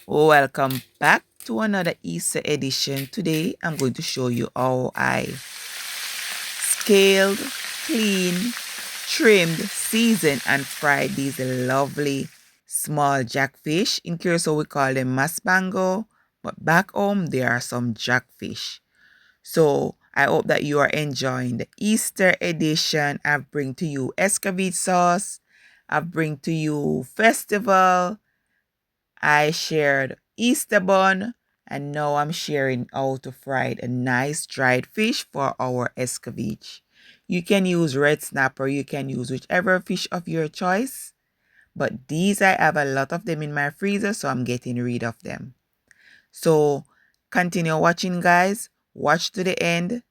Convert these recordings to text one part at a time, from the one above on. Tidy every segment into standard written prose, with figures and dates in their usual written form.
Welcome back to another Easter edition. Today I'm going to show you how I scaled, cleaned, trimmed, seasoned, and fried these lovely small jackfish. In Curacao we call them maspango, but back home there are some jackfish. So I hope that you are enjoying the Easter edition. I've bring to you Escovitch sauce. I've bring to you festival. I shared Easter bun, and now I'm sharing how to fry a nice dried fish for our escovitch. You can use red snapper, you can use whichever fish of your choice, but these I have a lot of them in my freezer, so I'm getting rid of them. So continue watching, guys. Watch to the end.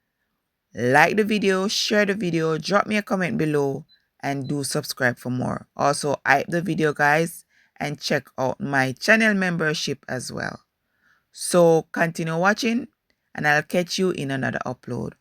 Like the video, share the video, drop me a comment below, and do subscribe for more. Also, hype the video, guys, and check out my channel membership as well. So continue watching, and I'll catch you in another upload.